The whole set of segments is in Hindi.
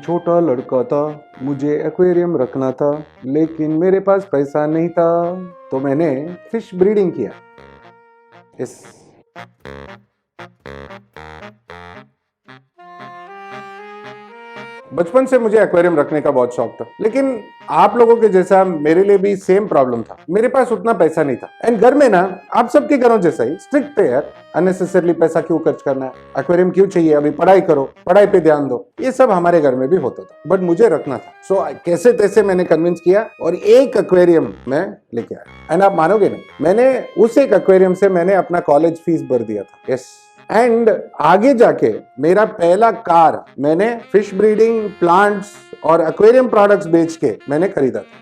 छोटा लड़का था, मुझे एक्वेरियम रखना था, लेकिन मेरे पास पैसा नहीं था, तो मैंने फिश ब्रीडिंग किया। यस। बचपन से मुझे एक्वेरियम रखने का बहुत शौक था, लेकिन आप लोगों के जैसा मेरे लिए भी सेम प्रॉब्लम था। मेरे पास उतना पैसा नहीं था। एंड घर में ना आप सबके घरों जैसा ही स्ट्रिक्ट थे यार, अननेसेसरली पैसा क्यों खर्च करना है, एक्वेरियम क्यों चाहिए, अभी पढ़ाई करो, पढ़ाई पे ध्यान दो। ये सब हमारे घर में भी होता था, बट मुझे रखना था। सो कैसे तैसे मैंने कन्विंस किया और एक एक्वेरियम मैं लेके आया। एंड आप मानोगे नहीं, मैंने उस एक एक्वेरियम से मैंने अपना कॉलेज फीस भर दिया था। यस। एंड आगे जाके मेरा पहला कार मैंने फिश ब्रीडिंग, प्लांट्स और एक्वेरियम प्रोडक्ट्स बेच के मैंने खरीदा था।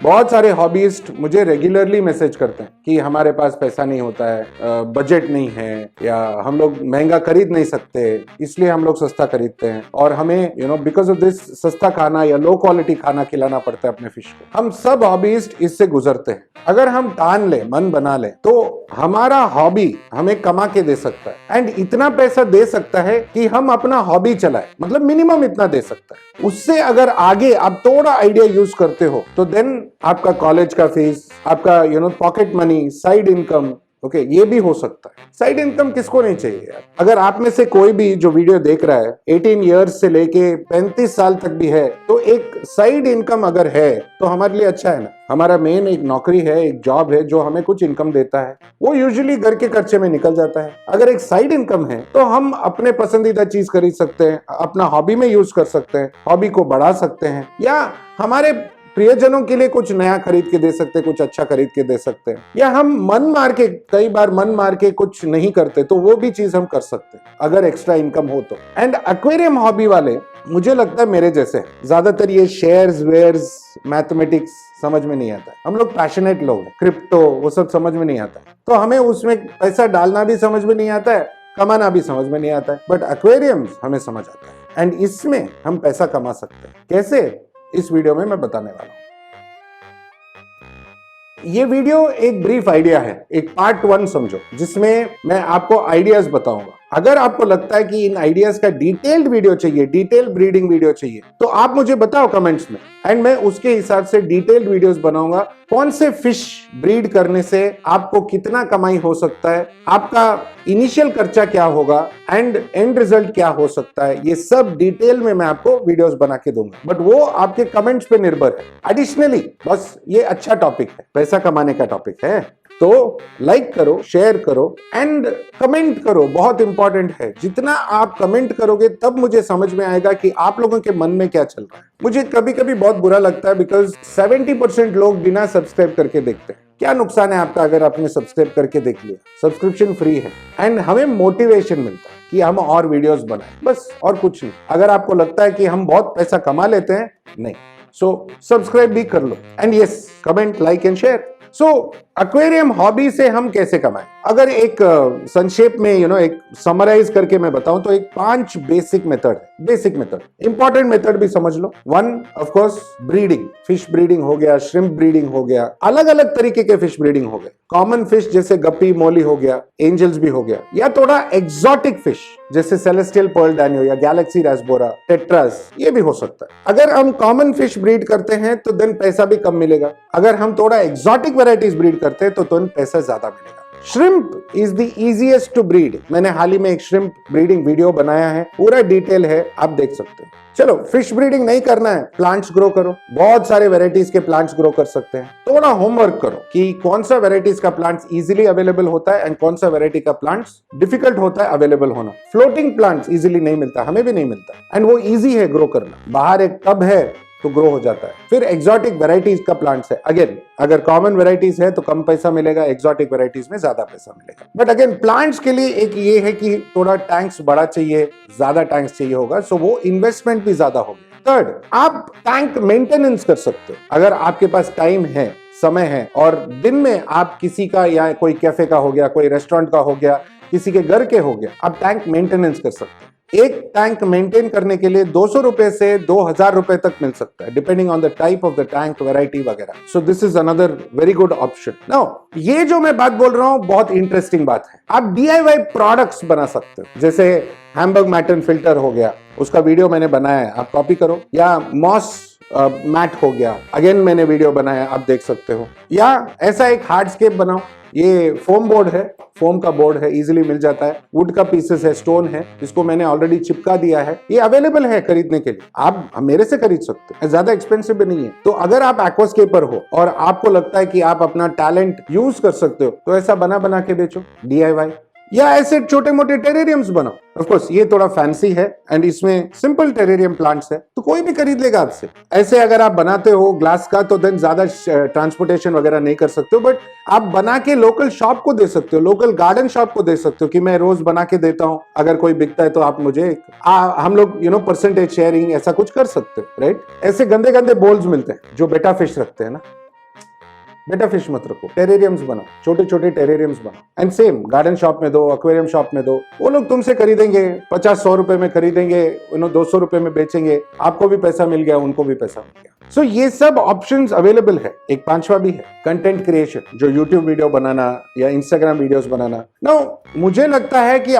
बहुत सारे हॉबीस्ट मुझे रेगुलरली मैसेज करते हैं कि हमारे पास पैसा नहीं होता है, बजट नहीं है, या हम लोग महंगा खरीद नहीं सकते, इसलिए हम लोग सस्ता खरीदते हैं, और हमें बिकॉज ऑफ दिस सस्ता खाना या लो क्वालिटी खाना खिलाना पड़ता है अपने फिश को। हम सब हॉबीस्ट इससे गुजरते हैं। अगर हम ठान ले, मन बना ले, तो हमारा हॉबी हमें कमा के दे सकता है, एंड इतना पैसा दे सकता है कि हम अपना हॉबी चलाए, मतलब मिनिमम इतना दे सकता है। उससे अगर आगे आप थोड़ा आइडिया यूज करते हो, तो देन आपका कॉलेज का फीस, आपका pocket money, side income, okay, ये भी हो सकता है। साइड इनकम किसको नहीं चाहिए यार। अगर आप में से कोई भी जो वीडियो देख रहा है 18 इयर्स से लेके 35 साल तक भी है, तो एक साइड इनकम अगर है तो हमारे लिए अच्छा है ना। हमारा मेन एक नौकरी है, एक जॉब है जो हमें कुछ इनकम देता है, वो यूजुअली घर के खर्चे में निकल जाता है। अगर एक साइड इनकम है तो हम अपने पसंदीदा चीज खरीद सकते हैं, अपना हॉबी में यूज कर सकते हैं, हॉबी को बढ़ा सकते हैं, या हमारे प्रियजनों के लिए कुछ नया खरीद के दे सकते हैं, कुछ अच्छा खरीद के दे सकते हैं, या हम मन मार के, कई बार मन मार के कुछ नहीं करते तो वो भी चीज हम कर सकते हैं अगर एक्स्ट्रा इनकम हो तो। एंड एक्वेरियम हॉबी वाले मुझे लगता है मेरे जैसे ज्यादातर ये शेयर्स वेयर्स मैथमेटिक्स समझ में नहीं आता है। हम लोग पैशनेट लोग हैं, क्रिप्टो वो सब समझ में नहीं आता है, तो हमें उसमें पैसा डालना भी समझ में नहीं आता है, कमाना भी समझ में नहीं आता है। बट एक्वेरियम्स हमें समझ आता है, एंड इसमें हम पैसा कमा सकते हैं। कैसे, इस वीडियो में मैं बताने वाला हूं। ये वीडियो एक ब्रीफ आइडिया है, एक पार्ट 1 समझो, जिसमें मैं आपको आइडियाज बताऊंगा। अगर आपको लगता है कि इन आइडियाज का डिटेल्ड वीडियो चाहिए, डिटेल ब्रीडिंग वीडियो चाहिए, तो आप मुझे बताओ कमेंट्स में, एंड मैं उसके हिसाब से डिटेल्ड वीडियोस बनाऊंगा। कौन से फिश ब्रीड करने से आपको कितना कमाई हो सकता है, आपका इनिशियल खर्चा क्या होगा, एंड रिजल्ट क्या हो सकता है, ये सब डिटेल में मैं आपको वीडियोस बना के दूंगा। बट वो आपके कमेंट्स पे निर्भर है। एडिशनली बस ये अच्छा टॉपिक है, पैसा कमाने का टॉपिक है, तो लाइक करो, शेयर करो एंड कमेंट करो। बहुत इंपॉर्टेंट है, जितना आप कमेंट करोगे तब मुझे समझ में आएगा कि आप लोगों के मन में क्या चल रहा है। मुझे कभी कभी बहुत बुरा लगता है, बिकॉज 70% लोग बिना सब्सक्राइब करके देखते हैं। क्या नुकसान है आपका अगर आपने सब्सक्राइब करके देख लिया? सब्सक्रिप्शन फ्री है, एंड हमें मोटिवेशन मिलता है कि हम और वीडियोस बनाएं, बस, और कुछ नहीं। अगर आपको लगता है कि हम बहुत पैसा कमा लेते हैं, नहीं, सो सब्सक्राइब भी कर लो, and yes, comment, like and share. So aquarium hobby से हम कैसे कमाएं? अगर एक संक्षेप में एक समराइज करके मैं बताऊं, तो एक 5 बेसिक मेथड है। बेसिक मेथड, इंपॉर्टेंट मेथड भी समझ लो। 1 of course breeding, fish breeding हो गया, श्रिम्प ब्रीडिंग हो गया, अलग अलग तरीके के फिश ब्रीडिंग हो गए। कॉमन फिश जैसे गप्पी, मोली हो गया, एंजल्स भी हो गया, या थोड़ा एक्सोटिक फिश जैसे सेलेस्टियल पर्ल डैनियो या गैलेक्सी रास्बोरा, टेट्रास, ये भी हो सकता है। अगर हम कॉमन फिश ब्रीड करते हैं तो देन पैसा भी कम मिलेगा। अगर हम थोड़ा एक्सोटिक वैरायटीज ब्रीड करते हैं तो देन पैसा ज्यादा मिलेगा। Shrimp is the easiest to breed. मैंने हाल ही में एक श्रिम्प ब्रीडिंग वीडियो बनाया है, पूरा डिटेल है, आप देख सकते हो। चलो, फिश ब्रीडिंग नहीं करना है, प्लांट्स ग्रो करो। बहुत सारे वैरायटीज के प्लांट्स ग्रो कर सकते हैं। थोड़ा होमवर्क करो कि कौन सा वैरायटीज का प्लांट्स इजीली अवेलेबल होता है एंड कौन सा वैरायटी का प्लांट्स डिफिकल्ट होता है अवेलेबल होना। फ्लोटिंग प्लांट्स इजीली नहीं मिलता, हमें भी नहीं मिलता, एंड वो इजी है ग्रो करना। बाहर एक टब है तो ग्रो हो जाता है। फिर एक्सोटिक वैरायटीज का प्लांट्स है। अगेन, अगर कॉमन वैरायटीज है तो कम पैसा मिलेगा, एक्सोटिक वैरायटीज में ज्यादा पैसा मिलेगा। बट अगेन, प्लांट्स के लिए एक ये है कि थोड़ा टैंक्स बड़ा चाहिए, ज्यादा टैंक्स चाहिए होगा, सो वो इन्वेस्टमेंट भी ज्यादा होगी। थर्ड, आप टैंक मेंटेनेंस कर सकते हो। अगर आपके पास टाइम है, समय है, और दिन में आप किसी का, या कोई कैफे का हो गया, कोई रेस्टोरेंट का हो गया, किसी के घर के हो गया, आप टैंक मेंटेनेंस कर सकते हैं। एक टैंक मेंटेन करने के लिए 200 रुपए से 2000 रुपए तक मिल सकता है, depending on the type of the tank, variety वगैरह। So this is another very good option. Now ये जो मैं बात बोल रहा हूं बहुत इंटरेस्टिंग बात है। आप DIY प्रोडक्ट्स बना सकते हो, जैसे हैम्बर्ग मैटन फिल्टर हो गया, उसका वीडियो मैंने बनाया है, आप कॉपी करो। या मॉस मैट हो गया, अगेन मैंने वीडियो बनाया, आप देख सकते हो। या ऐसा एक हार्डस्केप बनाओ, ये फोम बोर्ड है, फोम का बोर्ड है, इजीली मिल जाता है। वुड का पीसेस है, स्टोन है, इसको मैंने ऑलरेडी चिपका दिया है, ये अवेलेबल है खरीदने के लिए, आप मेरे से खरीद सकते हो, ज्यादा एक्सपेंसिव भी नहीं है। तो अगर आप एक्वास्केपर हो और आपको लगता है कि आप अपना टैलेंट यूज कर सकते हो, तो ऐसा बना बना के बेचो, DIY। या ऐसे छोटे मोटे टेरेरियम्स बनाओ। ऑफ कोर्स ये थोड़ा फैंसी है एंड इसमें सिंपल टेरेरियम प्लांट्स है, तो कोई भी खरीद लेगा आपसे। ऐसे अगर आप बनाते हो ग्लास का, तो देन ज्यादा ट्रांसपोर्टेशन वगैरह नहीं कर सकते हो, बट आप बना के लोकल शॉप को दे सकते हो, लोकल गार्डन शॉप को दे सकते हो कि मैं रोज बना के देता हूं, अगर कोई बिकता है तो आप मुझे हम लोग परसेंटेज शेयरिंग ऐसा कुछ कर सकते हो, राइट। ऐसे गंदे गंदे बोल्स मिलते हैं जो बेटा फिश रखते हैं ना, बेटा फिश मत रखो, टेरेरियम्स बनाओ, छोटे छोटे टेरेरियम्स बनाओ एंड सेम गार्डन शॉप में दो, एक्वेरियम शॉप में दो, वो लोग तुमसे खरीदेंगे, 50-100 रुपए में खरीदेंगे, 200 रुपए में बेचेंगे, आपको भी पैसा मिल गया, उनको भी पैसा मिल गया। सो ये सब ऑप्शंस अवेलेबल है। एक पांचवा भी है, कंटेंट क्रिएशन, जो यूट्यूब वीडियो बनाना या इंस्टाग्राम वीडियोस बनाना। मुझे लगता है कि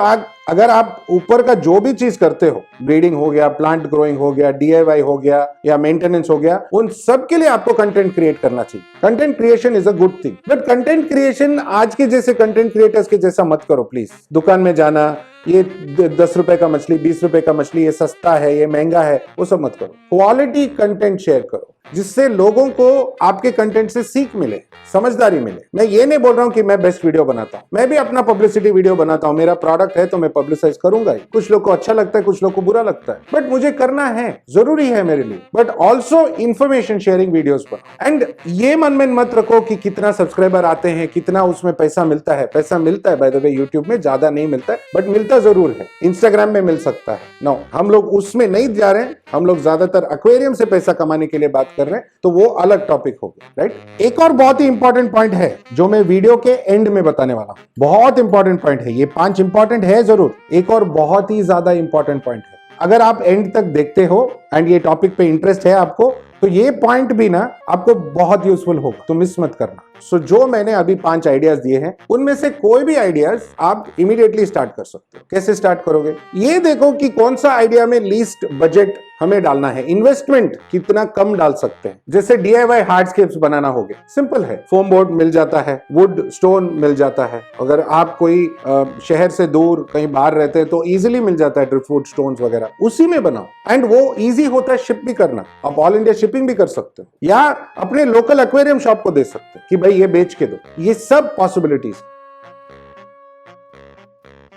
अगर आप ऊपर का जो भी चीज करते हो, ब्रीडिंग हो गया, प्लांट ग्रोइंग हो गया, DIY हो गया या मेंटेनेंस हो गया, उन सब के लिए आपको कंटेंट क्रिएट करना चाहिए। Content creation is a good thing, but content creation आज के जैसे कंटेंट क्रिएटर्स के जैसा मत करो प्लीज। दुकान में जाना, ये 10 रुपए का मछली, 20 रुपए का मछली, ये सस्ता है, ये महंगा है, वो सब मत करो। क्वालिटी कंटेंट शेयर करो, जिससे लोगों को आपके कंटेंट से सीख मिले, समझदारी मिले। मैं ये नहीं बोल रहा हूं कि मैं बेस्ट वीडियो बनाता हूं, मैं भी अपना पब्लिसिटी वीडियो बनाता हूं, मेरा प्रोडक्ट है तो मैं पब्लिसाइज करूंगा ही। कुछ लोग को अच्छा लगता है, कुछ लोग को बुरा लगता है, बट मुझे करना है, जरूरी है मेरे लिए। But also information sharing videos पर। एंड ये मन में मत रखो कि कितना सब्सक्राइबर आते हैं, कितना उसमें पैसा मिलता है। पैसा मिलता है बाय द वे, यूट्यूब में ज्यादा नहीं मिलता है, बट मिलता जरूर है। इंस्टाग्राम में मिल सकता है। नो, हम लोग उसमें नहीं जा रहे हैं, हम लोग ज्यादातर एक्वेरियम से पैसा कमाने के लिए बात कर रहे हैं, तो वो अलग टॉपिक हो गया, राइट। एक और बहुत ही इंपॉर्टेंट पॉइंट है जो मैं वीडियो के एंड में बताने वाला हूं, बहुत इंपॉर्टेंट पॉइंट है। ये 5 इंपॉर्टेंट है जरूर, एक और बहुत ही ज्यादा इंपॉर्टेंट पॉइंट है। अगर आप एंड तक देखते हो एंड ये टॉपिक पे इंटरेस्ट है आपको, तो ये पॉइंट भी ना आपको बहुत यूजफुल होगा, तो मिस मत करना। सो जो मैंने अभी 5 आइडियाज दिए हैं, उनमें से कोई भी आइडियाज आप इमीडिएटली स्टार्ट कर सकते हो। कैसे स्टार्ट करोगे? ये देखो कि कौन सा आइडिया में लीस्ट बजट हमें डालना है, इन्वेस्टमेंट कितना कम डाल सकते हैं। जैसे DIY हार्डस्केप्स बनाना हो गया, सिंपल है, फोम बोर्ड मिल जाता है, वुड स्टोन मिल जाता है। अगर आप कोई शहर से दूर कहीं बाहर रहते हैं तो इजीली मिल जाता है ड्रिफ्टवुड स्टोन्स वगैरह, उसी में बनाओ। एंड वो इजी होता है शिप भी करना, आप ऑल इंडिया शिपिंग भी कर सकते हो, या अपने लोकल एक्वेरियम शॉप को दे सकते हो कि भाई ये बेच के दो। ये सब पॉसिबिलिटीज।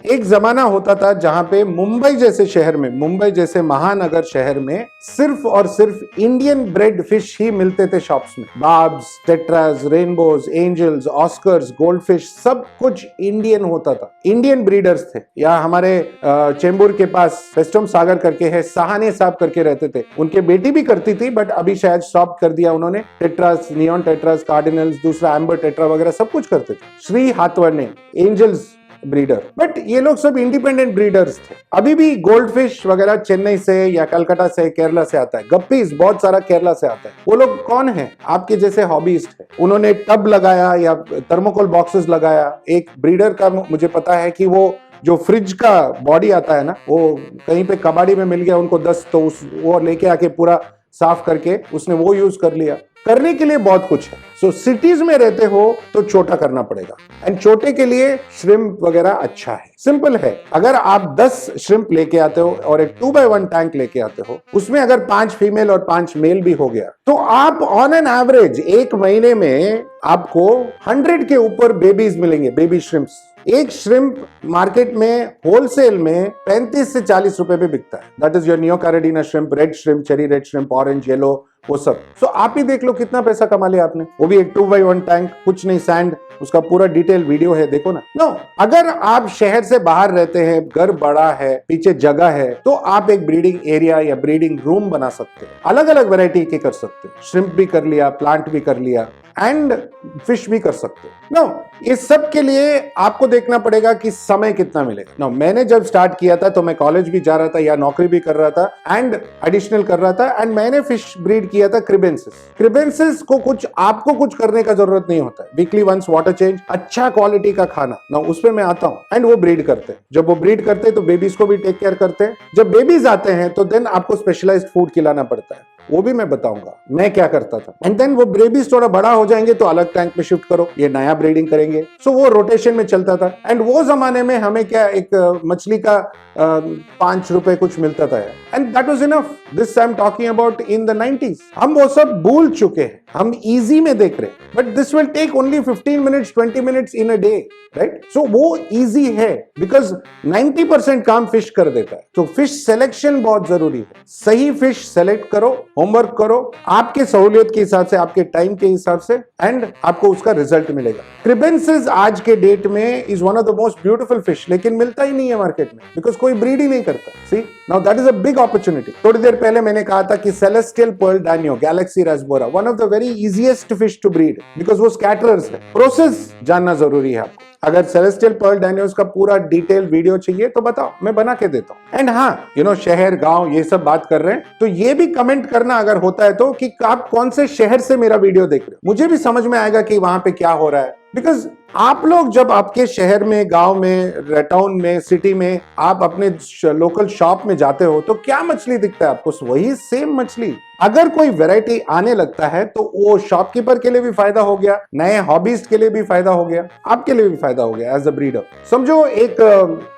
एक जमाना होता था जहां पे मुंबई जैसे शहर में, मुंबई जैसे महानगर शहर में सिर्फ और सिर्फ इंडियन ब्रेड फिश ही मिलते थे शॉप्स में। Barbs, tetras, rainbows, angels, oscars, goldfish, सब कुछ इंडियन होता था, इंडियन ब्रीडर्स थे। या हमारे चेंबूर के पास फेस्टम सागर करके है, सहाने साहब करके रहते थे, उनके बेटी भी करती थी, बट अभी शायद स्टॉप कर दिया उन्होंने। टेट्रास, नियॉन टेट्रास, कार्डिनल्स, दूसरा एम्बर टेट्रा वगैरह सब कुछ करते थे। श्री हाथवरने, एंजल्स ब्रीडर, बट ये लोग सब इंडिपेंडेंट ब्रीडर्स थे। अभी भी गोल्ड फिश वगैरह चेन्नई से या कलकत्ता से, केरला से आता है। गप्पीज बहुत सारा केरला से आता है। वो लोग कौन है? आपके जैसे हॉबीस्ट है। उन्होंने टब लगाया या थर्मोकोल बॉक्सेस लगाया। एक ब्रीडर का मुझे पता है कि वो जो फ्रिज का बॉडी आता है ना, वो कहीं पे कबाड़ी में मिल गया उनको 10, तो वो लेके आके पूरा साफ करके उसने वो यूज कर लिया। करने के लिए बहुत कुछ है। सो सिटीज में रहते हो तो छोटा करना पड़ेगा, एंड छोटे के लिए श्रिम्प वगैरह अच्छा है। सिंपल है, अगर आप 10 श्रिम्प लेके आते हो और एक 2x1 टैंक लेके आते हो, उसमें अगर 5 फीमेल और 5 मेल भी हो गया, तो आप ऑन एन एवरेज एक महीने में आपको 100 के ऊपर बेबीज मिलेंगे, बेबी श्रिम्प्स। एक श्रिम्प मार्केट में होलसेल में 35 से 40 रुपए पे बिकता है। That is your neocaridina shrimp, red shrimp, cherry red shrimp, orange, yellow, वो सब। सो आप ही देख लो कितना पैसा कमा लिया आपने, वो भी एक 2x1 टैंक, कुछ नहीं, सैंड, उसका पूरा डिटेल वीडियो है, देखो ना। नो, अगर आप शहर से बाहर रहते हैं, घर बड़ा है, पीछे जगह है, तो आप एक ब्रीडिंग एरिया या ब्रीडिंग रूम बना सकते हैं। अलग अलग वैरायटी के कर सकते हैं। श्रिम्प भी कर लिया, प्लांट भी कर लिया, एंड फिश भी कर सकते हो। नो, इस सब के लिए आपको देखना पड़ेगा कि समय कितना मिलेगा। नो, मैंने जब स्टार्ट किया था तो मैं कॉलेज भी जा रहा था या नौकरी भी कर रहा था एंड एडिशनल कर रहा था, एंड मैंने फिश ब्रीड किया था क्रिबेंसिस। क्रिबेंसिस को आपको कुछ करने का जरूरत नहीं होता है। वीकली वंस वाटर चेंज, अच्छा क्वालिटी का खाना ना, उस पे मैं आता हूं एंड वो ब्रीड करते हैं। जब वो ब्रीड करते हैं तो बेबीज को भी टेक केयर करते हैं। जब बेबीज आते हैं तो देन आपको स्पेशलाइज्ड फूड खिलाना पड़ता है, वो भी मैं बताऊंगा मैं क्या करता था। एंड देन वो बेबीज थोड़ा बड़ा हो जाएंगे तो अलग टैंक में शिफ्ट करो, ये नया ब्रीडिंग करेंगे। सो वो रोटेशन में चलता था। एंड वो जमाने में हमें क्या, एक मछली का 5 रुपए कुछ मिलता था and that was enough. This I am talking about in the 90s। हम वो सब भूल चुके हैं, हम इजी में देख रहे हैं, but this will take only 15 minutes 20 minutes in a day, right? So वो इजी है बिकॉज 90% काम फिश कर देता है। तो फिश सिलेक्शन बहुत जरूरी है। सही फिश सेलेक्ट करो, होमवर्क करो आपके सहूलियत के हिसाब से, आपके टाइम के हिसाब से, एंड आपको उसका रिजल्ट मिलेगा। क्रिबेंसिस आज के डेट में is one of the most beautiful fish, लेकिन मिलता ही नहीं है मार्केट में बिकॉज कोई ब्रीड ही नहीं करता। See, now that is a big opportunity. थोड़ी देर पहले मैंने कहा था कि celestial pearl danio, galaxy rasbora, one of the very easiest fish to breed because वो स्कैटरर्स है। प्रोसेस जानना जरूरी है आपको। अगर सेलेस्टियल पर्ल डैनियोस का पूरा डिटेल वीडियो चाहिए तो बताओ, मैं बना के देता हूं। एंड हाँ, शहर गांव ये सब बात कर रहे हैं तो ये भी कमेंट करना अगर होता है तो कि आप कौन से शहर से मेरा वीडियो देख रहे हो, मुझे भी समझ में आएगा कि वहां पे क्या हो रहा है। बिकॉज आप लोग जब आपके शहर में, गांव में, टाउन में, सिटी में आप अपने लोकल शॉप में जाते हो तो क्या मछली दिखता है आपको? वही सेम मछली। अगर कोई वैरायटी आने लगता है तो वो शॉपकीपर के लिए भी फायदा हो गया, नए हॉबीज के लिए भी फायदा हो गया, आपके लिए भी फायदा हो गया एज अ ब्रीडर। समझो एक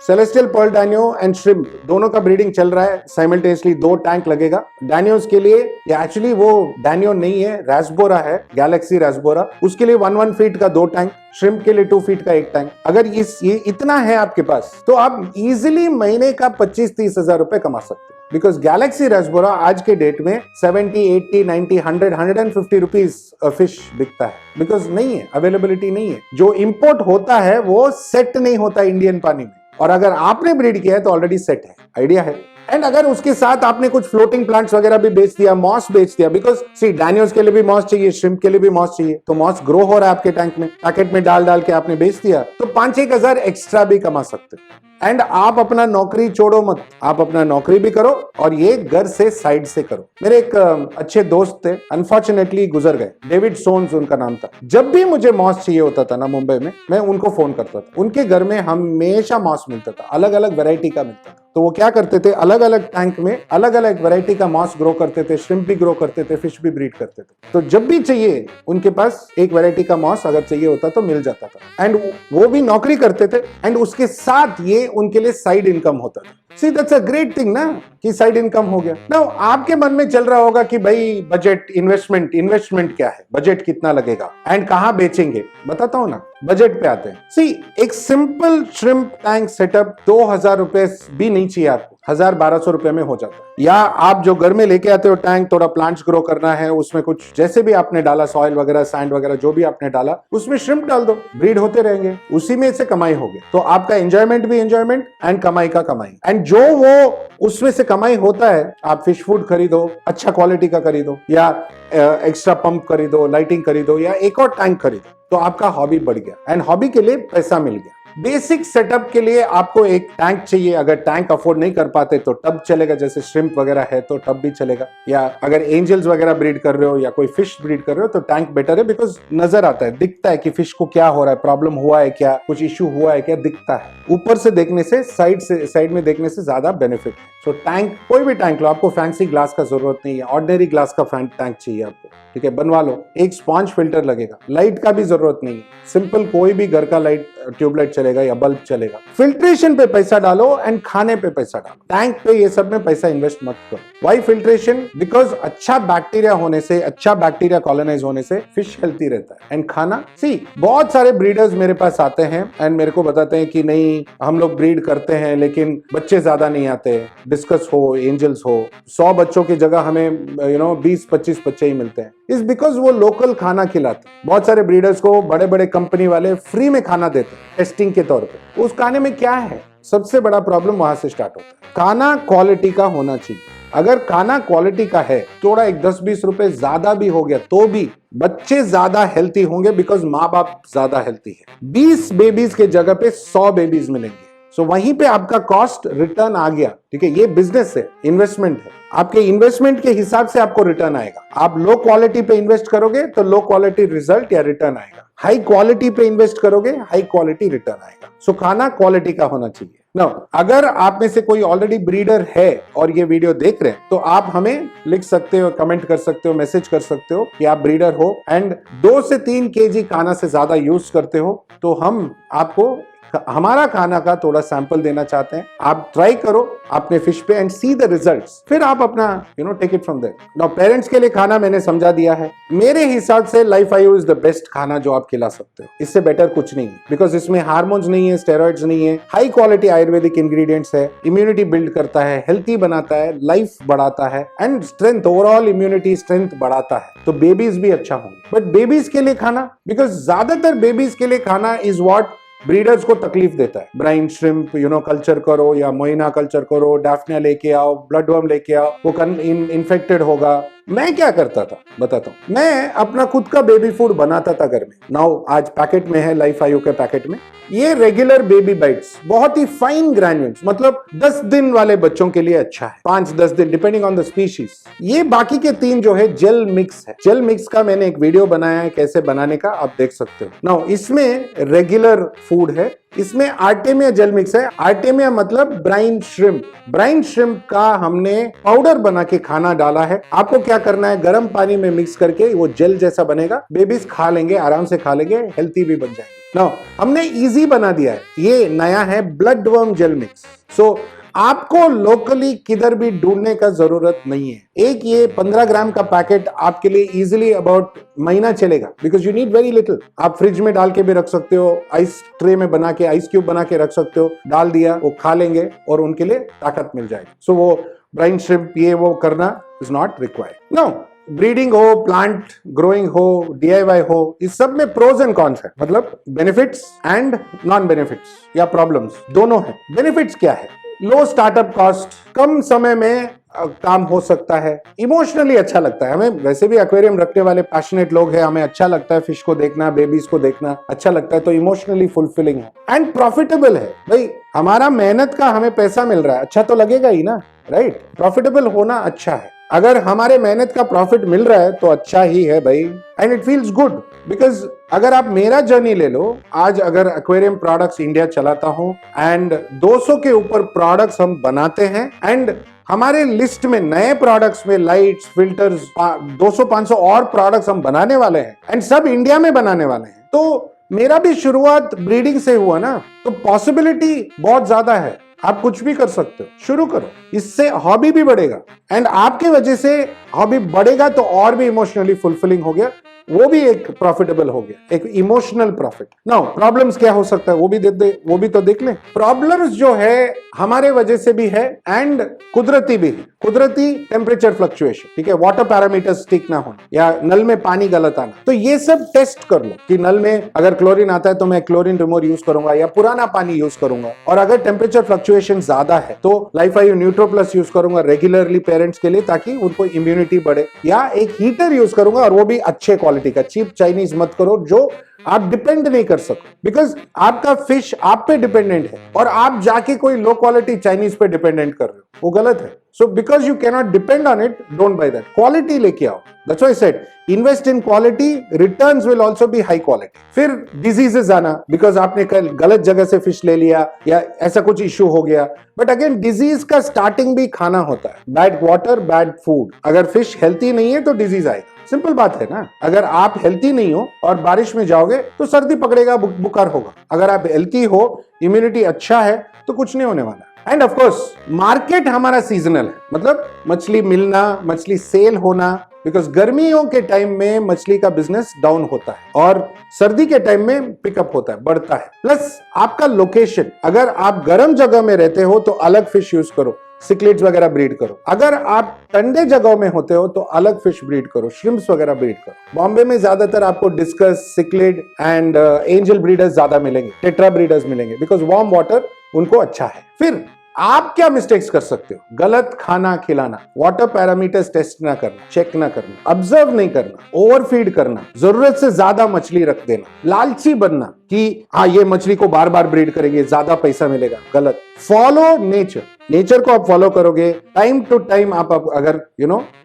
सेलेस्टियल पर्ल डैनियो एंड श्रिम्प दोनों का ब्रीडिंग चल रहा है साइमल्टेनियसली, 2 टैंक लगेगा। डैनियोस के लिए, या एक्चुअली वो डैनियो नहीं है, रास्बोरा है, गैलेक्सी रास्बोरा, उसके लिए 1 फीट का 2 टैंक, श्रिम्प के लिए 2 फीट का 1 टैंक। अगर ये इतना है आपके पास तो आप इजिली महीने का 25-30 हजार रुपए कमा सकते हो। बिकॉज गैलेक्सी रास्बोरा आज के डेट में 70, 80, 90, 100, 150 रुपीज फिश बिकता है। बिकॉज नहीं है, अवेलेबिलिटी नहीं है। जो इंपोर्ट होता है वो सेट नहीं होता इंडियन पानी में, और अगर आपने ब्रीड किया है तो ऑलरेडी सेट है, आइडिया है। एंड अगर उसके साथ आपने कुछ फ्लोटिंग प्लांट्स वगैरह भी बेच दिया, मॉस बेच दिया, बिकॉज सी डैनियोस के लिए भी मॉस चाहिए, श्रिम्प के लिए भी मॉस चाहिए, तो मॉस ग्रो हो रहा है आपके टैंक में, पैकेट में डाल के आपने बेच दिया तो 5-1 हजार एक्स्ट्रा भी कमा सकते। एंड आप अपना नौकरी छोड़ो मत, आप अपना नौकरी भी करो और ये घर से साइड से करो। मेरे एक अच्छे दोस्त थे, अनफॉर्चुनेटली गुजर गए, डेविड सोन्स उनका नाम था। जब भी मुझे मॉस चाहिए होता था ना मुंबई में, मैं उनको फोन करता था। उनके घर में हमेशा मॉस मिलता था, अलग अलग वैरायटी का मिलता था। तो वो क्या करते थे, अलग अलग टैंक में अलग अलग वैरायटी का मॉस ग्रो करते थे, श्रिम्प भी ग्रो करते थे, फिश भी ब्रीड करते थे। तो जब भी चाहिए उनके पास एक वैरायटी का मॉस अगर चाहिए होता तो मिल जाता था। एंड वो भी नौकरी करते थे एंड उसके साथ ये उनके लिए साइड इनकम होता था। सी, दैट्स अ ग्रेट थिंग ना कि साइड इनकम हो गया। नाउ आपके मन में चल रहा होगा कि भाई बजट, इन्वेस्टमेंट क्या है, बजट कितना लगेगा एंड कहां बेचेंगे, बताता हूं ना। बजट पे आते हैं। सी, एक सिंपल श्रिम्प टैंक सेटअप 2000 रुपए भी नहीं चाहिए आपको, 1000-1200 रुपए में हो जाता है। या आप जो घर में लेके आते हो टैंक, थोड़ा प्लांट्स ग्रो करना है, उसमें कुछ जैसे भी आपने डाला, सॉइल वगैरह, सैंड वगैरह जो भी आपने डाला, उसमें श्रिम्प डाल दो, ब्रीड होते रहेंगे, उसी में से कमाई होगी। तो आपका एंजॉयमेंट भी एंजॉयमेंट एंड कमाई का कमाई। एंड जो वो उसमें से कमाई होता है, आप फिश फूड खरीदो, अच्छा क्वालिटी का खरीदो, या एक्स्ट्रा पंप खरीदो, लाइटिंग खरीदो, या एक और टैंक खरीदो, तो आपका हॉबी बढ़ गया एंड हॉबी के लिए पैसा मिल गया। बेसिक सेटअप के लिए आपको एक टैंक चाहिए। अगर टैंक अफोर्ड नहीं कर पाते तो टब चलेगा, जैसे श्रिम्प वगैरह है तो टब भी चलेगा। या अगर एंजल्स वगैरह ब्रीड कर रहे हो या कोई फिश ब्रीड कर रहे हो तो टैंक बेटर है, बिकॉज नजर आता है, दिखता है कि फिश को क्या हो रहा है, प्रॉब्लम हुआ है क्या, कुछ इश्यू हुआ है क्या, दिखता है। ऊपर से देखने से, साइड में देखने से ज्यादा बेनिफिट है। सो टैंक, कोई भी टैंक लो, आपको फैंसी ग्लास का जरूरत नहीं है, ऑर्डिनरी ग्लास का टैंक चाहिए आपको, ठीक है, बनवा लो। एक स्पॉन्ज फिल्टर लगेगा, लाइट का भी जरूरत नहीं है, सिंपल कोई भी घर का लाइट, ट्यूबलाइट चलेगा या बल्ब चलेगा। फिल्ट्रेशन पे पैसा डालो एंड खाने पे पैसा डालो, टैंक पे ये सब में पैसा इन्वेस्ट मत करो। Why filtration? बिकॉज अच्छा बैक्टीरिया होने से, अच्छा बैक्टीरिया कॉलोनाइज होने से फिश हेल्थी रहता है। एंड खाना, सी, बहुत सारे ब्रीडर्स मेरे पास आते हैं एंड मेरे को बताते हैं कि नहीं, हम लोग ब्रीड करते हैं लेकिन बच्चे ज्यादा नहीं आते, डिस्कस हो, एंजल्स हो, 100 बच्चों की जगह हमें 20-25 बच्चे ही मिलते हैं। इस बिकॉज वो लोकल खाना खिलाते हैं। बहुत सारे ब्रीडर्स को बड़े बड़े कंपनी वाले फ्री में खाना देते हैं टेस्टिंग के तौर पे। उस खाने में क्या है? सबसे बड़ा प्रॉब्लम वहां से स्टार्ट होता है। खाना क्वालिटी का होना चाहिए। अगर खाना क्वालिटी का है, थोड़ा एक 10-20 रुपए ज्यादा भी हो गया तो भी बच्चे ज्यादा हेल्थी होंगे, बिकॉज माँ बाप ज्यादा हेल्थी है। 20 बेबीज के जगह पे 100 बेबीज मिलेंगे। सो वहीं पे आपका कॉस्ट रिटर्न आ गया। ठीक है, ये बिजनेस है, इन्वेस्टमेंट है, आपके इन्वेस्टमेंट के हिसाब से आपको रिटर्न आएगा। आप लो क्वालिटी पे इन्वेस्ट करोगे तो लो क्वालिटी रिजल्ट या रिटर्न आएगा, हाई क्वालिटी पे इन्वेस्ट करोगे हाई क्वालिटी रिटर्न आएगा। सो खाना क्वालिटी का होना चाहिए। नाउ अगर आप में से कोई ऑलरेडी ब्रीडर है और ये वीडियो देख रहे हैं तो आप हमें लिख सकते हो, कमेंट कर सकते हो, मैसेज कर सकते हो कि आप ब्रीडर हो एंड 2 से 3 केजी खाना से ज्यादा यूज करते हो, तो हम आपको हमारा खाना का थोड़ा सैंपल देना चाहते हैं। आप ट्राई करो अपने फिश पे एंड सी द रिजल्ट्स, फिर आप अपना take it from there. Now parents के लिए खाना मैंने समझा दिया है। मेरे हिसाब से लाइफ आयु इज द बेस्ट खाना जो आप खिला सकते हो, इससे बेटर कुछ नहीं है, बिकॉज इसमें हार्मोन्स नहीं है, स्टेरॉइड्स नहीं है, हाई क्वालिटी आयुर्वेदिक इंग्रेडिएंट्स है, इम्यूनिटी बिल्ड करता है, हेल्थी बनाता है, लाइफ बढ़ाता है and strength, overall immunity strength बढ़ाता है, तो बेबीज भी अच्छा होंगे। बट बेबीज के लिए खाना, बिकॉज ज्यादातर बेबीज के लिए खाना इज व्हाट ब्रीडर्स को तकलीफ देता है। ब्राइन श्रिम्प कल्चर करो या मोइना कल्चर करो, डैफ्निया लेके आओ, ब्लड वर्म लेके आओ, वो इन्फेक्टेड होगा। मैं क्या करता था बताता हूँ, मैं अपना खुद का बेबी फूड बनाता था घर में। नाउ आज पैकेट में है, लाइफ आयु के पैकेट में, ये रेगुलर बेबी बाइट्स, बहुत ही फाइन ग्रैन्यूल्स, मतलब 10 दिन वाले बच्चों के लिए अच्छा है, 5-10 दिन डिपेंडिंग ऑन द स्पीशीज। ये बाकी के 3 जो है जेल मिक्स है। जेल मिक्स का मैंने एक वीडियो बनाया है कैसे बनाने का, आप देख सकते हो। नाउ इसमें रेगुलर फूड है, इसमें आर्टेमिया जेल मिक्स है। आर्टेमिया मतलब ब्राइन श्रिम्प। ब्राइन श्रिम्प का हमने पाउडर बना के खाना डाला है। आपको क्या करना है, गर्म पानी में मिक्स करके वो जेल जैसा बनेगा, बेबीज खा लेंगे, आराम से खा लेंगे, हेल्थी भी बन जाएंगे। नाउ हमने इजी बना दिया है। ये नया है ब्लड वर्म जेल मिक्स। सो आपको लोकली किधर भी ढूंढने का जरूरत नहीं है। एक ये 15 ग्राम का पैकेट आपके लिए इजीली अबाउट महीना चलेगा, because you need very little. आप फ्रिज में डाल के भी रख सकते हो, आइस ट्रे में बना के, आइस क्यूब बना के रख सकते हो, डाल दिया, वो खा लेंगे और उनके लिए ताकत मिल जाएगी। सो वो ब्राइन श्रिम्प ये वो करना is not required. No, breeding हो, प्लांट ग्रोइंग हो, DIY हो, इस सब में प्रोज एंड कॉन्स है, मतलब बेनिफिट्स एंड नॉन बेनिफिट्स या प्रॉब्लम्स दोनों है। बेनिफिट्स क्या है, लो स्टार्टअप कॉस्ट, कम समय में काम हो सकता है, इमोशनली अच्छा लगता है। हमें वैसे भी एक्वेरियम रखने वाले पैशनेट लोग हैं, हमें अच्छा लगता है फिश को देखना, बेबीज को देखना अच्छा लगता है, तो इमोशनली फुलफिलिंग है एंड प्रॉफिटेबल है। भाई हमारा मेहनत का हमें पैसा मिल रहा है, अच्छा तो लगेगा ही ना, राइट? प्रॉफिटेबल होना अच्छा है। अगर हमारे मेहनत का प्रॉफिट मिल रहा है तो अच्छा ही है भाई, and it feels good. Because अगर आप मेरा जर्नी ले लो, आज अगर एक्वेरियम प्रोडक्ट्स इंडिया चलाता हूं एंड 200 के ऊपर प्रोडक्ट्स हम बनाते हैं एंड हमारे लिस्ट में नए प्रोडक्ट्स में लाइट्स, फिल्टर्स, 200-500 और प्रोडक्ट्स हम बनाने वाले हैं एंड सब इंडिया में बनाने वाले हैं। तो मेरा भी शुरुआत ब्रीडिंग से हुआ ना, तो पॉसिबिलिटी बहुत ज्यादा है। आप कुछ भी कर सकते हो, शुरू करो, इससे हॉबी भी बढ़ेगा एंड आपके वजह से हॉबी बढ़ेगा तो और भी इमोशनली फुलफिलिंग हो गया, वो भी एक प्रॉफिटेबल हो गया, एक इमोशनल प्रॉफिट। नाउ प्रॉब्लम्स क्या हो सकता है वो भी तो देख ले। प्रॉब्लम्स जो है हमारे वजह से भी है एंड कुदरती भी है। कुदरती टेम्परेचर फ्लक्चुएशन, ठीक है, वाटर पैरामीटर्स ठीक ना होना या नल में पानी गलत आना, तो ये सब टेस्ट कर लो कि नल में अगर क्लोरीन आता है तो मैं क्लोरीन रिमूवर यूज करूंगा या पुराना पानी यूज करूंगा, और अगर टेम्परेचर फ्लक्चुएशन ज्यादा है तो लाइफ आयु न्यूट्रो प्लस यूज करूंगा रेगुलरली पेरेंट्स के लिए, ताकि उनको इम्यूनिटी बढ़े, या एक हीटर यूज करूंगा और वो भी अच्छे क्वालिटी का। चीप चाइनीज मत करो जो आप डिपेंड नहीं कर सको, बिकॉज आपका फिश आप पे डिपेंडेंट है और आप जाके कोई लो क्वालिटी चाइनीज पे डिपेंडेंट कर रहे हो, वो गलत है। So because you cannot depend on it, don't by that. Quality लेके आओ, that's why I said invest in quality, returns will also be high quality. फिर डिजीजेस आना, बिकॉज आपने कल गलत जगह से फिश ले लिया या ऐसा कुछ इश्यू हो गया। बट अगेन डिजीज का स्टार्टिंग भी खाना होता है, बैड वाटर, बैड फूड। अगर फिश हेल्थी नहीं है तो डिजीज आएगा, सिंपल बात है ना। अगर आप हेल्थी नहीं हो और बारिश में जाओगे तो सर्दी पकड़ेगा, बुखार होगा। अगर आप हेल्थी हो, इम्यूनिटी अच्छा है, तो कुछ नहीं होने वाला। एंड ऑफ कोर्स मार्केट हमारा सीजनल है, मतलब मछली मिलना, मछली सेल होना, बिकॉज गर्मियों के टाइम में मछली का बिजनेस डाउन होता है और सर्दी के टाइम में पिकअप होता है, बढ़ता है। प्लस आपका लोकेशन, अगर आप गर्म जगह में रहते हो तो अलग फिश यूज करो, सिक्लेट्स वगैरह ब्रीड करो। अगर आप ठंडे जगहों में होते हो तो अलग फिश ब्रीड करो, श्रिम्प्स वगैरह ब्रीड करो। बॉम्बे में ज्यादातर आपको discuss, cichlid and angel breeders ज्यादा मिलेंगे, टेट्रा ब्रीडर्स मिलेंगे, बिकॉज वार्म वाटर उनको अच्छा है। फिर आप क्या मिस्टेक्स कर सकते हो? गलत खाना खिलाना, वाटर पैरामीटर्स टेस्ट ना करना, चेक ना करना, ऑब्जर्व नहीं करना, ओवरफीड करना, जरूरत से ज्यादा मछली रख देना, लालची बनना कि हाँ ये मछली को बार बार ब्रीड करेंगे, ज्यादा पैसा मिलेगा, गलत। फॉलो नेचर, नेचर को आप फॉलो करोगे, टाइम टू टाइम आप अगर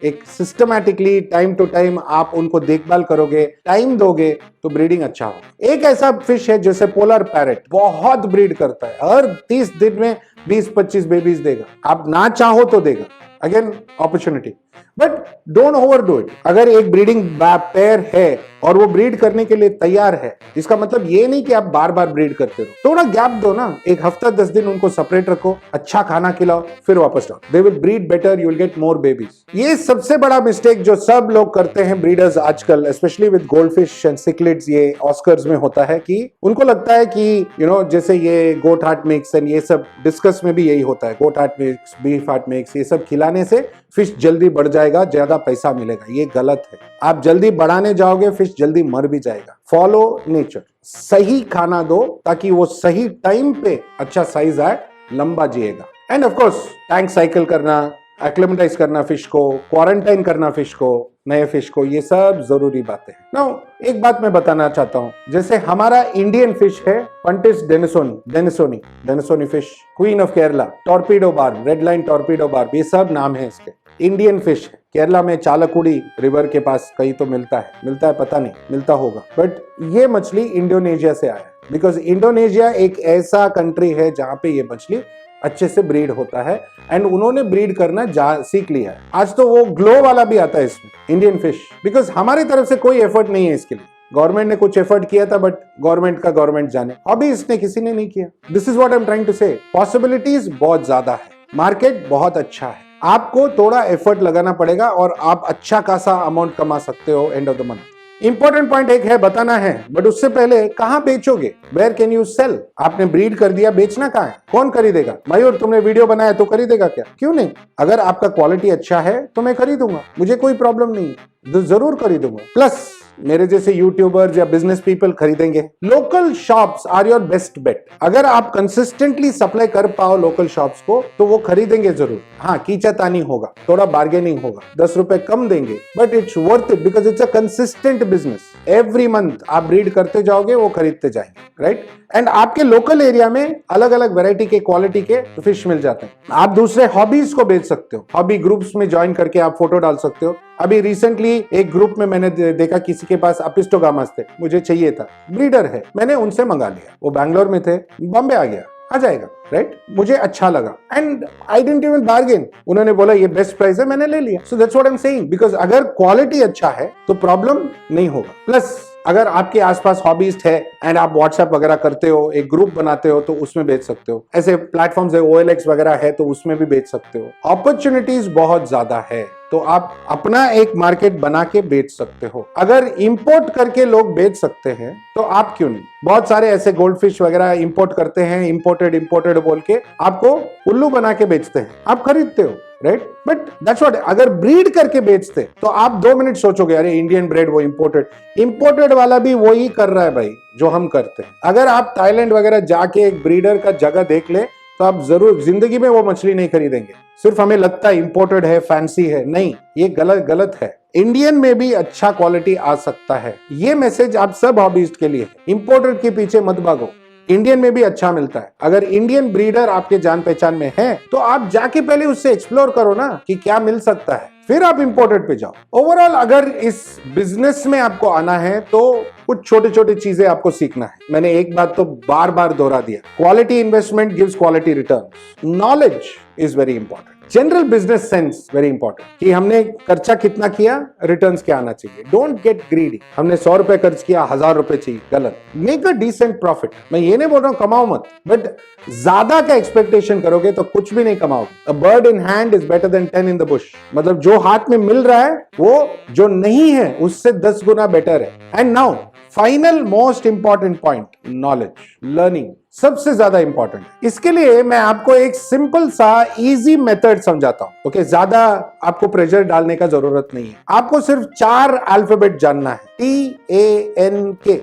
एक सिस्टमैटिकली टाइम टू टाइम आप उनको देखभाल करोगे, टाइम दोगे, तो ब्रीडिंग अच्छा होगा। एक ऐसा फिश है जैसे पोलर पैरेट, बहुत ब्रीड करता है, हर 30 दिन में 20-25 बेबीज देगा, आप ना चाहो तो देगा। Again opportunity, but don't overdo it. अगर एक ब्रीडिंग पेयर है और वो ब्रीड करने के लिए तैयार है, इसका मतलब ये नहीं कि आप बार बार ब्रीड करते रहो, थोड़ा गैप दो ना, एक हफ्ता 10 दिन उनको सेपरेट रखो, अच्छा खाना खिलाओ, फिर वापस लाओ, they will breed better, you will get more babies. ये सबसे बड़ा मिस्टेक जो सब लोग करते हैं ब्रीडर्स आजकल, स्पेशली विद गोल्डफिश एंड सिक्लेट्स, ये ऑस्कर्स में होता है कि उनको लगता है कि जैसे ये गोट हार्ट मिक्स एंड ये सब डिस्कस में भी यही होता है, goat heart mix, beef heart mix, ये सब खिलाने से फिश जल्दी बढ़ जाएगा, ज्यादा पैसा मिलेगा। ये गलत है, आप जल्दी बढ़ाने जाओगे फिश जल्दी मर भी जाएगा। फॉलो नेचर, सही खाना दो ताकि वो सही टाइम पे अच्छा साइज आए, लंबा जिएगा। And of course tank cycle करना, एक्लेमेटाइज करना फिश को, क्वारंटाइन करना फिश को, नए फिश को, ये सब जरूरी बातें हैं। नाउ एक बात मैं बताना चाहता हूं, जैसे हमारा इंडियन फिश है Puntius denisonii fish, queen of Kerala, torpedo barb, red line torpedo barb, ये सब नाम है इसके, इंडियन फिश है। केरला में चालकुड़ी रिवर के पास कहीं तो मिलता है पता नहीं, मिलता होगा, बट ये मछली इंडोनेशिया से आया, बिकॉज इंडोनेशिया एक ऐसा कंट्री है जहां पे ये मछली अच्छे से ब्रीड होता है एंड उन्होंने ब्रीड करना सीख लिया है। आज तो वो ग्लो वाला भी आता है इसमें, इंडियन फिश, बिकॉज हमारी तरफ से कोई एफर्ट नहीं है इसके लिए। गवर्नमेंट ने कुछ एफर्ट किया था, बट गवर्नमेंट जाने, अभी इसने किसी ने नहीं किया। This is what I am trying to say, possibilities बहुत ज्यादा है, मार्केट बहुत अच्छा है, आपको थोड़ा एफर्ट लगाना पड़ेगा और आप अच्छा खासा अमाउंट कमा सकते हो end of the month. Important point एक है बताना है, बट उससे पहले कहां बेचोगे, वेयर कैन यू सेल? आपने ब्रीड कर दिया, बेचना कहां है, कौन खरीदेगा? मयूर तुमने वीडियो बनाया तो खरीदेगा क्या? क्यों नहीं? अगर आपका क्वालिटी अच्छा है तो मैं खरीदूंगा, मुझे कोई प्रॉब्लम नहीं है, जरूर खरीदूंगा। प्लस मेरे जैसे यूट्यूबर्स या बिजनेस पीपल खरीदेंगे। Local shops are your best bet. अगर आप कंसिस्टेंटली सप्लाई कर पाओ लोकल शॉप्स को तो वो खरीदेंगे जरूर। हाँ, कीचातानी होगा, थोड़ा बार्गेनिंग होगा, 10 रुपए कम देंगे, but it's worth it because it's a consistent business. Every month आप ब्रीड करते जाओगे, वो खरीदते जाएंगे, राइट? एंड आपके लोकल एरिया में अलग अलग वैरायटी के, क्वालिटी के फिश मिल जाते हैं। आप दूसरे हॉबीज को बेच सकते हो, हॉबी ग्रुप्स में ज्वाइन करके आप फोटो डाल सकते हो। अभी रिसेंटली एक ग्रुप में मैंने देखा किसी के पास अपिस्टोगामास थे, मुझे चाहिए था, ब्रीडर है, मैंने उनसे मंगा लिया। वो बैंगलोर में थे, बॉम्बे आ गया, आ जाएगा, राइट? मुझे अच्छा लगा and I didn't even bargain. उन्होंने बोला ये बेस्ट प्राइस है, मैंने ले लिया। So that's what I am saying, because अगर क्वालिटी अच्छा है तो प्रॉब्लम नहीं होगा। प्लस अगर आपके आसपास हॉबीज है एंड आप व्हाट्सएप वगैरह करते हो, एक ग्रुप बनाते हो, तो उसमें बेच सकते हो। ऐसे प्लेटफॉर्म्स है, OLX वगैरह है, तो उसमें भी बेच सकते हो। अपॉर्चुनिटीज बहुत ज्यादा है, तो आप अपना एक मार्केट बना के बेच सकते हो। अगर इंपोर्ट करके लोग बेच सकते हैं तो आप क्यों नहीं? बहुत सारे ऐसे गोल्ड फिश वगैरह इंपोर्ट करते हैं, इंपोर्टेड बोल के आपको उल्लू बना के बेचते हैं, आप खरीदते हो, राइट? बट दैट्स व्हाट, अगर ब्रीड करके बेचते तो आप 2 मिनट सोचोगे, अरे इंडियन ब्रेड, वो इंपोर्टेड वाला भी वही कर रहा है भाई जो हम करते हैं। अगर आप थाईलैंड वगैरह जाके एक ब्रीडर का जगह देख ले तो आप जरूर जिंदगी में वो मछली नहीं खरीदेंगे। सिर्फ हमें लगता है इंपोर्टेड है, फैंसी है, नहीं, ये गलत है। इंडियन में भी अच्छा क्वालिटी आ सकता है। ये मैसेज आप सब हॉबीज के लिए है। इंपोर्टेड के पीछे मत भागो, इंडियन में भी अच्छा मिलता है। अगर इंडियन ब्रीडर आपके जान पहचान में है तो आप जाके पहले उससे एक्सप्लोर करो ना कि क्या मिल सकता है, फिर आप इंपोर्टेड पे जाओ। ओवरऑल अगर इस बिजनेस में आपको आना है तो कुछ छोटी छोटी चीजें आपको सीखना है। मैंने एक बात तो बार बार दोहरा दिया, quality investment gives quality return. Knowledge is very important, general business sense very important, कि हमने खर्चा कितना किया, रिटर्न्स क्या आना चाहिए। डोंट गेट ग्रीडी, हमने 100 रुपए खर्च किया, 1000 रुपए चाहिए, गलत। Make a decent profit. मैं ये नहीं बोल रहा हूं कमाओ मत, बट ज्यादा का एक्सपेक्टेशन करोगे तो कुछ भी नहीं कमाओगे। A bird in hand is better than 10 in the bush. मतलब जो हाथ में मिल रहा है वो जो नहीं है उससे 10 गुना बेटर है। And now final most important point, knowledge, learning सबसे ज्यादा इंपॉर्टेंट है। इसके लिए मैं आपको एक सिंपल सा इजी मेथड समझाता हूं। ओके, ज्यादा आपको प्रेशर डालने का जरूरत नहीं है। आपको सिर्फ 4 अल्फाबेट जानना है, TANK,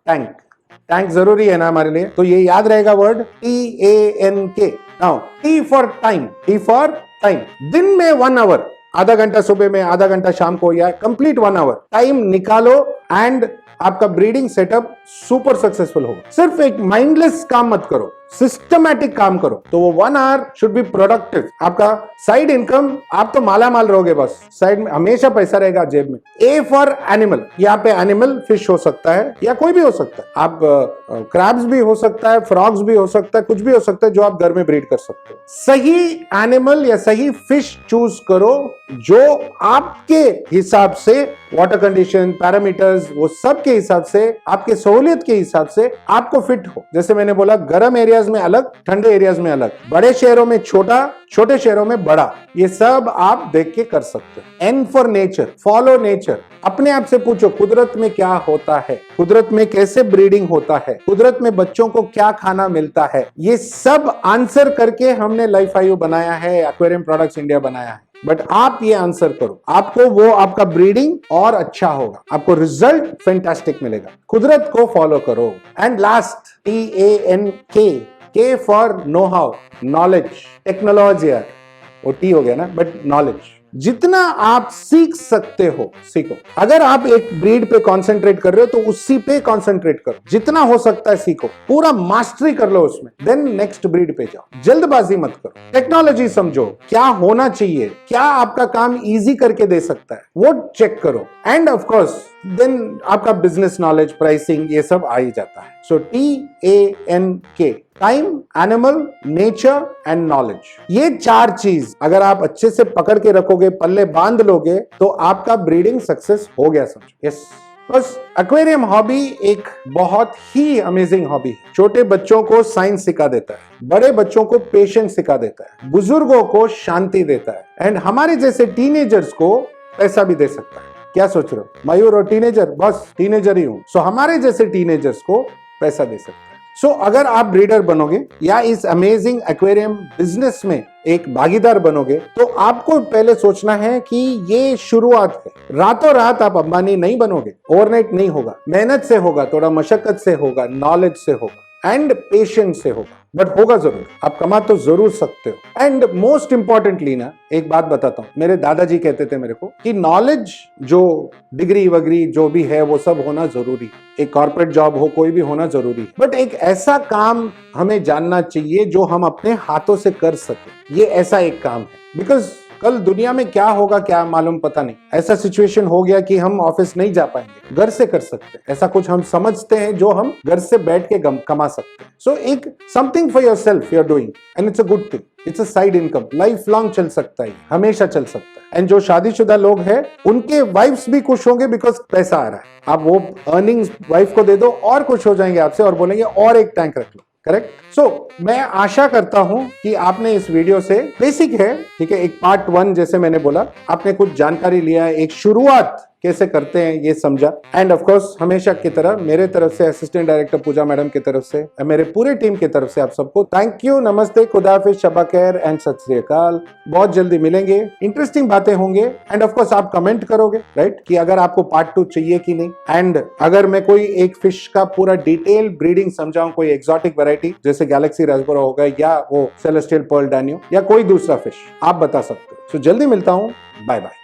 टैंक। टैंक जरूरी है ना हमारे लिए, तो ये याद रहेगा word TANK। Now T for time, T for time, दिन में 1 आवर, आधा घंटा सुबह में, आधा घंटा शाम को, या कंप्लीट 1 आवर टाइम निकालो एंड आपका ब्रीडिंग सेटअप सुपर सक्सेसफुल होगा। सिर्फ एक माइंडलेस काम मत करो, सिस्टमैटिक काम करो, तो वो 1 आवर शुड बी प्रोडक्टिव। आपका साइड इनकम, आप तो माला माल रहोगे, बस साइड में हमेशा पैसा रहेगा जेब में। ए फॉर एनिमल, यहाँ पे एनिमल फिश हो सकता है या कोई भी हो सकता है, आप क्रैब्स भी हो सकता है, फ्रॉग्स भी हो सकता है, कुछ भी हो सकता है जो आप घर में ब्रीड कर सकते हो। सही एनिमल या सही फिश चूज करो जो आपके हिसाब से वाटर कंडीशन, पैरामीटर्स, वो सब के हिसाब से, आपके सहूलियत के हिसाब से आपको फिट हो। जैसे मैंने बोला, गर्म एरियाज में अलग, ठंडे एरियाज में अलग, बड़े शहरों में छोटा, छोटे शहरों में बड़ा, ये सब आप देख के कर सकते हैं। N for nature, follow nature. अपने आप से पूछो कुदरत में क्या होता है, कुदरत में कैसे ब्रीडिंग होता है, कुदरत में बच्चों को क्या खाना मिलता है। ये सब आंसर करके हमने लाइफ आयु बनाया है, एक्वेरियम प्रोडक्ट्स इंडिया बनाया है। बट आप ये आंसर करो, आपको वो आपका ब्रीडिंग और अच्छा होगा, आपको रिजल्ट फैंटास्टिक मिलेगा। कुदरत को फॉलो करो। And last, TANK, K for know how, knowledge, technology, वो T हो गया ना, बट नॉलेज। जितना आप सीख सकते हो सीखो। अगर आप एक ब्रीड पे कंसंट्रेट कर रहे हो तो उसी पे कंसंट्रेट करो, जितना हो सकता है सीखो, पूरा मास्टरी कर लो उसमें, देन नेक्स्ट ब्रीड पे जाओ। जल्दबाजी मत करो, टेक्नोलॉजी समझो, क्या होना चाहिए, क्या आपका काम इजी करके दे सकता है, वो चेक करो। एंड ऑफ कोर्स देन आपका बिजनेस नॉलेज, प्राइसिंग, ये सब आ ही जाता है। सो TANK, time, animal, nature and knowledge. ये 4 चीज अगर आप अच्छे से पकड़ के रखोगे, पल्ले बांध लोगे, तो आपका ब्रीडिंग सक्सेस हो गया समझो। यस, बस एक्वेरियम हॉबी एक बहुत ही अमेजिंग हॉबी है। छोटे बच्चों को साइंस सिखा देता है, बड़े बच्चों को पेशेंस सिखा देता है, बुजुर्गों को शांति देता है, एंड हमारे जैसे टीनेजर्स को पैसा भी दे सकता है। क्या सोच रहे हो, मयूर और टीनेजर, बस टीनेजर ही हूं, सो हमारे जैसे टीनेजर्स को पैसा दे सकता है। सो अगर आप ब्रीडर बनोगे या इस अमेजिंग एक्वेरियम बिजनेस में एक भागीदार बनोगे, तो आपको पहले सोचना है कि ये शुरुआत है। रातों रात आप अंबानी नहीं बनोगे, ओवरनाइट नहीं होगा, मेहनत से होगा, थोड़ा मशक्कत से होगा, नॉलेज से होगा एंड पेशेंस से होगा, बट होगा जरूर। आप कमा तो जरूर सकते हो। एंड मोस्ट इंपॉर्टेंटली ना, एक बात बताता हूं, मेरे दादाजी कहते थे मेरे को कि नॉलेज, जो डिग्री वगैरह जो भी है, वो सब होना जरूरी, एक कॉर्पोरेट जॉब हो, कोई भी होना जरूरी, बट एक ऐसा काम हमें जानना चाहिए जो हम अपने हाथों से कर सके। ये ऐसा एक काम है, बिकॉज कल दुनिया में क्या होगा क्या मालूम, पता नहीं। ऐसा सिचुएशन हो गया कि हम ऑफिस नहीं जा पाएंगे, घर से कर सकते हैं। ऐसा कुछ हम समझते हैं जो हम घर से बैठ के कमा सकते हैं। सो एक something for yourself you are doing and it's a good thing, it's a side income, life long चल सकता है, हमेशा चल सकता है। एंड जो शादीशुदा लोग हैं, उनके वाइफ्स भी खुश होंगे बिकॉज पैसा आ रहा है। आप वो अर्निंग्स वाइफ को दे दो और खुश हो जाएंगे आपसे और बोलेंगे और एक टैंक रख लो। करेक्ट। सो मैं आशा करता हूं कि आपने इस वीडियो से, बेसिक है, ठीक है, एक पार्ट 1 जैसे मैंने बोला, आपने कुछ जानकारी लिया, एक शुरुआत कैसे करते हैं ये समझा। एंड ऑफ कोर्स हमेशा की तरह मेरे तरफ से, असिस्टेंट डायरेक्टर पूजा मैडम की तरफ से, मेरे पूरे टीम की तरफ से आप सबको थैंक यू, नमस्ते, खुदा हाफिज़, शबा खैर एंड सत श्री अकाल। बहुत जल्दी मिलेंगे, इंटरेस्टिंग बातें होंगे। एंड ऑफ कोर्स आप कमेंट करोगे, राइट, कि अगर आपको पार्ट 2 चाहिए कि नहीं। एंड अगर मैं कोई एक फिश का पूरा डिटेल ब्रीडिंग समझाऊं, कोई एक्सोटिक वैरायटी जैसे गैलेक्सी रास्बोरा होगा या वो सेलेस्टियल पर्ल डैनियो या कोई दूसरा फिश, आप बता सकते हो। सो जल्दी मिलता हूं, बाय बाय।